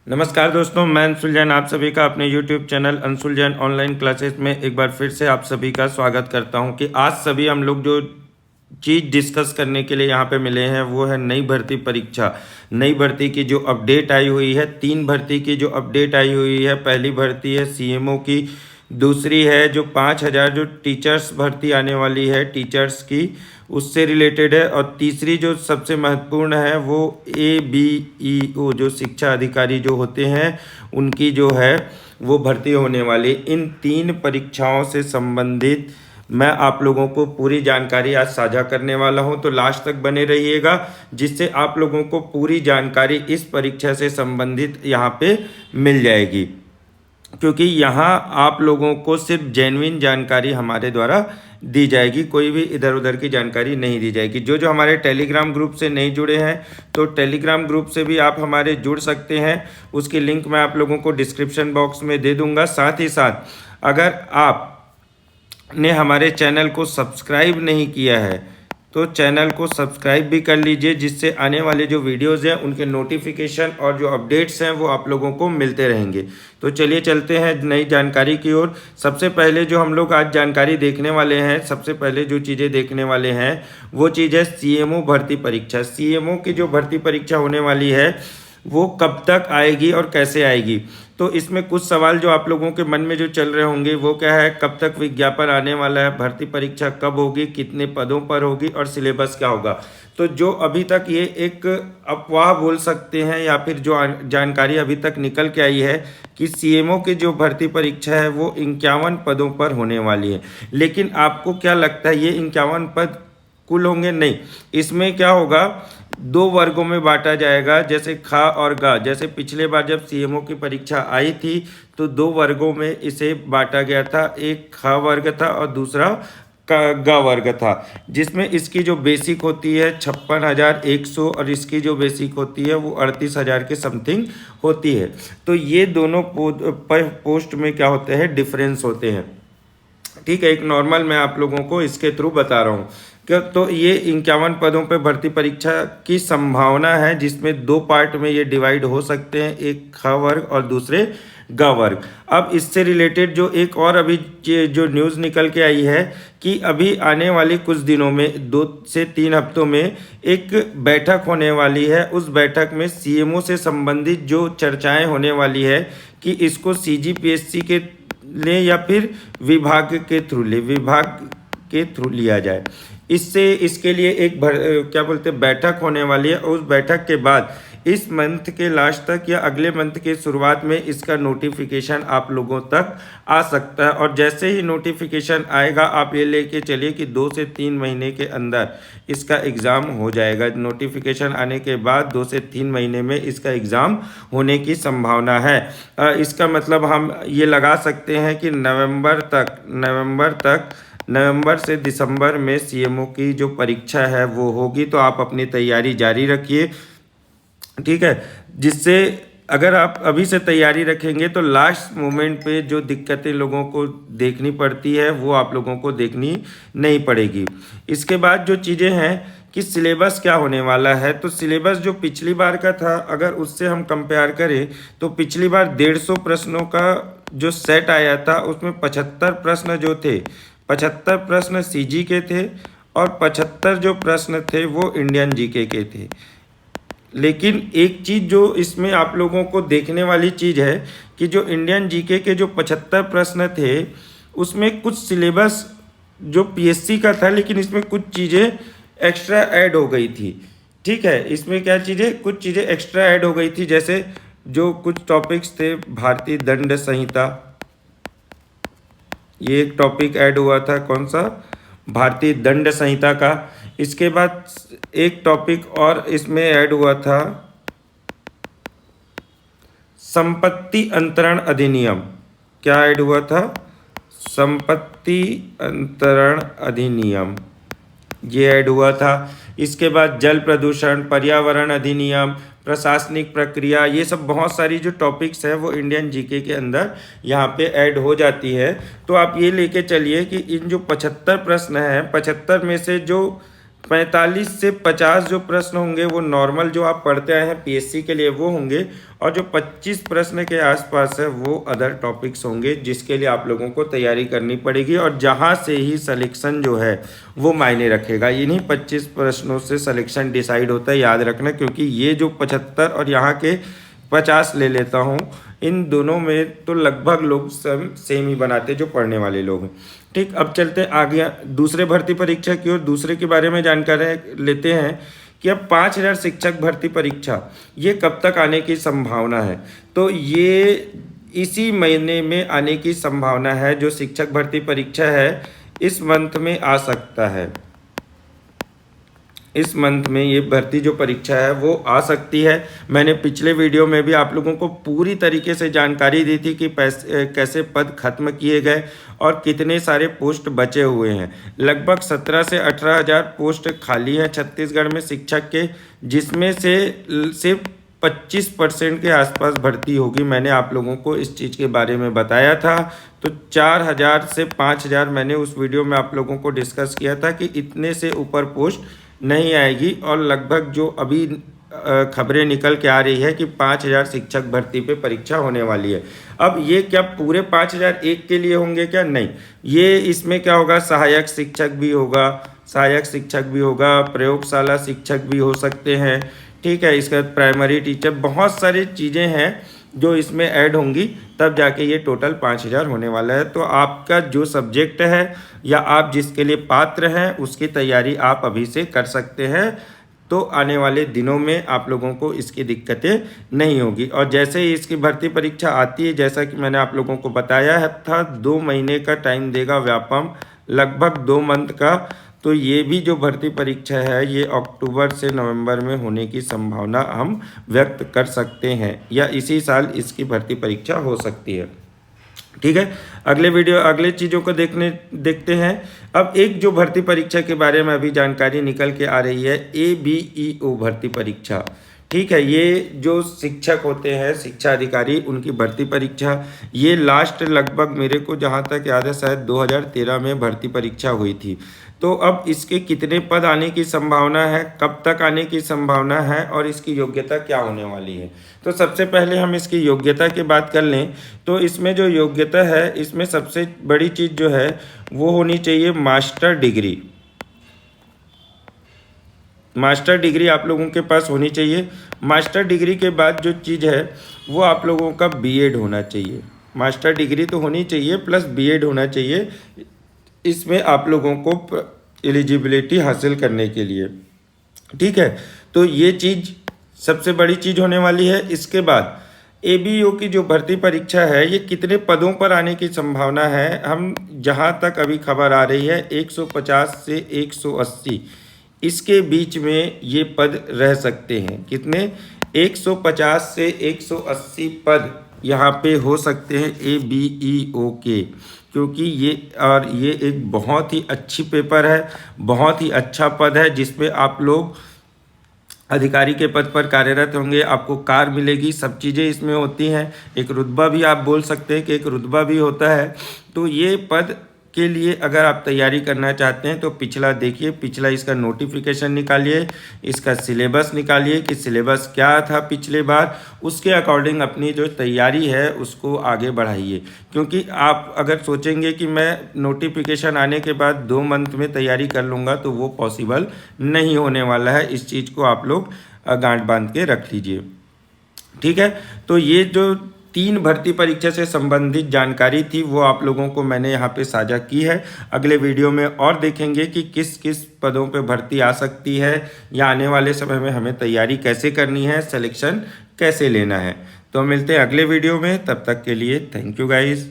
नमस्कार दोस्तों, मैं अंशुल जैन आप सभी का अपने YouTube channel Anshul Jain online classes में एक बार फिर से आप सभी का स्वागत करता हूं कि आज सभी हम लोग जो चीज़ डिस्कस करने के लिए यहाँ पे मिले हैं वो है नई भर्ती परीक्षा। नई भर्ती की जो अपडेट आई हुई है, 3 भर्ती की जो अपडेट आई हुई है। पहली भर्ती है CMO की, दूसरी है जो 5,000 जो टीचर्स भर्ती आने वाली है टीचर्स की, उससे रिलेटेड है, और तीसरी जो सबसे महत्वपूर्ण है वो ABEO जो शिक्षा अधिकारी जो होते हैं उनकी जो है वो भर्ती होने वाली। इन 3 परीक्षाओं से संबंधित मैं आप लोगों को पूरी जानकारी आज साझा करने वाला हूं, तो लास्ट तक बने रहिएगा जिससे आप लोगों को पूरी जानकारी इस परीक्षा से संबंधित यहाँ पे मिल जाएगी, क्योंकि यहाँ आप लोगों को सिर्फ जेन्युइन जानकारी हमारे द्वारा दी जाएगी, कोई भी इधर उधर की जानकारी नहीं दी जाएगी। जो जो हमारे टेलीग्राम ग्रुप से नहीं जुड़े हैं तो टेलीग्राम ग्रुप से भी आप हमारे जुड़ सकते हैं, उसकी लिंक मैं आप लोगों को डिस्क्रिप्शन बॉक्स में दे दूंगा। साथ ही साथ अगर आप ने हमारे चैनल को सब्सक्राइब नहीं किया है तो चैनल को सब्सक्राइब भी कर लीजिए, जिससे आने वाले जो वीडियोज़ हैं उनके नोटिफिकेशन और जो अपडेट्स हैं वो आप लोगों को मिलते रहेंगे। तो चलिए चलते हैं नई जानकारी की ओर। सबसे पहले जो हम लोग आज जानकारी देखने वाले हैं, सबसे पहले जो चीज़ें देखने वाले हैं वो चीज़ है CMO भर्ती परीक्षा। CMO की जो भर्ती परीक्षा होने वाली है वो कब तक आएगी और कैसे आएगी। तो इसमें कुछ सवाल जो आप लोगों के मन में जो चल रहे होंगे वो क्या है, कब तक विज्ञापन आने वाला है, भर्ती परीक्षा कब होगी, कितने पदों पर होगी और सिलेबस क्या होगा। तो जो अभी तक ये एक अफवाह बोल सकते हैं या फिर जो जानकारी अभी तक निकल के आई है कि CMO की जो भर्ती परीक्षा है वो 51 पदों पर होने वाली है। लेकिन आपको क्या लगता है ये 51 पद कुल होंगे? नहीं, इसमें क्या होगा, 2 वर्गों में बांटा जाएगा, जैसे खा और गा। जैसे पिछले बार जब CMO की परीक्षा आई थी तो 2 वर्गों में इसे बांटा गया था, एक खा वर्ग था और दूसरा गा वर्ग था, जिसमें इसकी जो बेसिक होती है 56,100 और इसकी जो बेसिक होती है वो 38,000 के समथिंग होती है। तो ये दोनों पोस्ट में क्या होते हैं, डिफरेंस होते हैं। ठीक है, एक नॉर्मल मैं आप लोगों को इसके थ्रू बता रहा हूँ कि तो ये 51 पदों पे भर्ती परीक्षा की संभावना है, जिसमें 2 पार्ट में ये डिवाइड हो सकते हैं, एक ख वर्ग और दूसरे ग वर्ग। अब इससे रिलेटेड जो एक और अभी जो न्यूज़ निकल के आई है कि अभी आने वाले कुछ दिनों में 2 से 3 हफ्तों में एक बैठक होने वाली है। उस बैठक में CMO से संबंधित जो चर्चाएं होने वाली है कि इसको CGPSC के ले या फिर विभाग के थ्रू लिया जाए। इससे इसके लिए एक क्या बोलते हैं बैठक होने वाली है। उस बैठक के बाद इस मंथ के लास्ट तक या अगले मंथ के शुरुआत में इसका नोटिफिकेशन आप लोगों तक आ सकता है, और जैसे ही नोटिफिकेशन आएगा आप ये लेके चलिए कि 2 से 3 महीने के अंदर इसका एग्ज़ाम हो जाएगा। नोटिफिकेशन आने के बाद 2 से 3 महीने में इसका एग्ज़ाम होने की संभावना है। इसका मतलब हम ये लगा सकते हैं कि नवंबर से दिसंबर में CMO की जो परीक्षा है वो होगी। तो आप अपनी तैयारी जारी रखिए, ठीक है, जिससे अगर आप अभी से तैयारी रखेंगे तो लास्ट मोमेंट पे जो दिक्कतें लोगों को देखनी पड़ती है वो आप लोगों को देखनी नहीं पड़ेगी। इसके बाद जो चीज़ें हैं कि सिलेबस क्या होने वाला है, तो सिलेबस जो पिछली बार का था अगर उससे हम कंपेयर करें तो पिछली बार 150 प्रश्नों का जो सेट आया था उसमें 75 प्रश्न जो थे, 75 प्रश्न CG के थे और 75 जो प्रश्न थे वो इंडियन GK के थे। लेकिन एक चीज़ जो इसमें आप लोगों को देखने वाली चीज़ है कि जो इंडियन GK के जो 75 प्रश्न थे उसमें कुछ सिलेबस जो PSC का था, लेकिन इसमें कुछ चीज़ें एक्स्ट्रा ऐड हो गई थी। ठीक है, इसमें क्या चीज़ें, कुछ चीज़ें एक्स्ट्रा ऐड हो गई थी, जैसे जो कुछ टॉपिक्स थे, भारतीय दंड संहिता, ये एक टॉपिक ऐड हुआ था, कौन सा, भारतीय दंड संहिता का। इसके बाद एक टॉपिक और इसमें ऐड हुआ था, संपत्ति अंतरण अधिनियम। क्या ऐड हुआ था, संपत्ति अंतरण अधिनियम, ये ऐड हुआ था। इसके बाद जल प्रदूषण, पर्यावरण अधिनियम, प्रशासनिक प्रक्रिया, ये सब बहुत सारी जो टॉपिक्स है वो इंडियन GK के अंदर यहाँ पे ऐड हो जाती है। तो आप ये लेके चलिए कि इन जो 75 प्रश्न हैं, 75 में से जो 45 से 50 जो प्रश्न होंगे वो नॉर्मल जो आप पढ़ते आए हैं पीएससी के लिए वो होंगे, और जो 25 प्रश्न के आसपास है वो अदर टॉपिक्स होंगे जिसके लिए आप लोगों को तैयारी करनी पड़ेगी, और जहां से ही सिलेक्शन जो है वो मायने रखेगा। इन्हीं 25 प्रश्नों से सिलेक्शन डिसाइड होता है, याद रखना, क्योंकि ये जो 75 और यहाँ के 50 ले लेता हूँ, इन दोनों में तो लगभग लोग सब सेम ही बनाते जो पढ़ने वाले लोग हैं। ठीक, अब चलते हैं आगे दूसरे भर्ती परीक्षा की ओर। दूसरे के बारे में जानकारी लेते हैं कि अब 5000 शिक्षक भर्ती परीक्षा ये कब तक आने की संभावना है। तो ये इसी महीने में आने की संभावना है। जो शिक्षक भर्ती परीक्षा है इस मंथ में आ सकता है, इस मंथ में ये भर्ती जो परीक्षा है वो आ सकती है। मैंने पिछले वीडियो में भी आप लोगों को पूरी तरीके से जानकारी दी थी कि कैसे पद खत्म किए गए और कितने सारे पोस्ट बचे हुए हैं। लगभग 17 से 18 हज़ार पोस्ट खाली हैं छत्तीसगढ़ में शिक्षक के, जिसमें से सिर्फ 25% के आसपास भर्ती होगी। मैंने आप लोगों को इस चीज़ के बारे में बताया था। तो 4000 से 5000 मैंने उस वीडियो में आप लोगों को डिस्कस किया था कि इतने से ऊपर पोस्ट नहीं आएगी, और लगभग जो अभी खबरें निकल के आ रही है कि 5000 शिक्षक भर्ती पे परीक्षा होने वाली है। अब ये क्या पूरे 5000 एक के लिए होंगे क्या? नहीं, ये इसमें क्या होगा, सहायक शिक्षक भी होगा, सहायक शिक्षक भी होगा, प्रयोगशाला शिक्षक भी हो सकते हैं। ठीक है, इसका प्राइमरी टीचर, बहुत सारी चीज़ें हैं जो इसमें ऐड होंगी, तब जाके ये टोटल 5000 होने वाला है। तो आपका जो सब्जेक्ट है या आप जिसके लिए पात्र हैं उसकी तैयारी आप अभी से कर सकते हैं, तो आने वाले दिनों में आप लोगों को इसकी दिक्कतें नहीं होगी। और जैसे ही इसकी भर्ती परीक्षा आती है, जैसा कि मैंने आप लोगों को बताया था, 2 महीने का टाइम देगा व्यापम, लगभग 2 मंथ का। तो ये भी जो भर्ती परीक्षा है ये अक्टूबर से नवंबर में होने की संभावना हम व्यक्त कर सकते हैं, या इसी साल इसकी भर्ती परीक्षा हो सकती है। ठीक है, अगले चीज़ों को देखते हैं। अब एक जो भर्ती परीक्षा के बारे में अभी जानकारी निकल के आ रही है, ABEO भर्ती परीक्षा। ठीक है, ये जो शिक्षक होते हैं, शिक्षा अधिकारी, उनकी भर्ती परीक्षा, ये लास्ट लगभग मेरे को जहाँ तक याद है शायद 2013 में भर्ती परीक्षा हुई थी। तो अब इसके कितने पद आने की संभावना है, कब तक आने की संभावना है, और इसकी योग्यता क्या होने वाली है। तो सबसे पहले हम इसकी योग्यता की बात कर लें, तो इसमें जो योग्यता है, इसमें सबसे बड़ी चीज़ जो है वो होनी चाहिए मास्टर डिग्री। मास्टर डिग्री आप लोगों के पास होनी चाहिए। मास्टर डिग्री के बाद जो चीज़ है वो आप लोगों का बीएड होना चाहिए। मास्टर डिग्री तो होनी चाहिए प्लस बीएड होना चाहिए इसमें आप लोगों को एलिजिबिलिटी हासिल करने के लिए। ठीक है, तो ये चीज़ सबसे बड़ी चीज़ होने वाली है। इसके बाद ABEO की जो भर्ती परीक्षा है ये कितने पदों पर आने की संभावना है, हम जहां तक अभी खबर आ रही है 150 से 180 इसके बीच में ये पद रह सकते हैं। कितने? 150 से 180 पद यहाँ पे हो सकते हैं ABEO के, क्योंकि ये एक बहुत ही अच्छी पेपर है, बहुत ही अच्छा पद है, जिसमें आप लोग अधिकारी के पद पर कार्यरत होंगे, आपको कार मिलेगी, सब चीज़ें इसमें होती हैं। एक रुतबा भी आप बोल सकते हैं कि एक रुतबा भी होता है। तो ये पद के लिए अगर आप तैयारी करना चाहते हैं तो पिछला देखिए, पिछला इसका नोटिफिकेशन निकालिए, इसका सिलेबस निकालिए कि सिलेबस क्या था पिछले बार, उसके अकॉर्डिंग अपनी जो तैयारी है उसको आगे बढ़ाइए। क्योंकि आप अगर सोचेंगे कि मैं नोटिफिकेशन आने के बाद 2 मंथ में तैयारी कर लूँगा तो वो पॉसिबल नहीं होने वाला है। इस चीज़ को आप लोग गांठ बांध के रख लीजिए। ठीक है, तो ये जो 3 भर्ती परीक्षा से संबंधित जानकारी थी वो आप लोगों को मैंने यहाँ पे साझा की है। अगले वीडियो में और देखेंगे कि किस किस पदों पे भर्ती आ सकती है, या आने वाले समय में हमें तैयारी कैसे करनी है, सिलेक्शन कैसे लेना है। तो मिलते हैं अगले वीडियो में, तब तक के लिए थैंक यू गाइज़।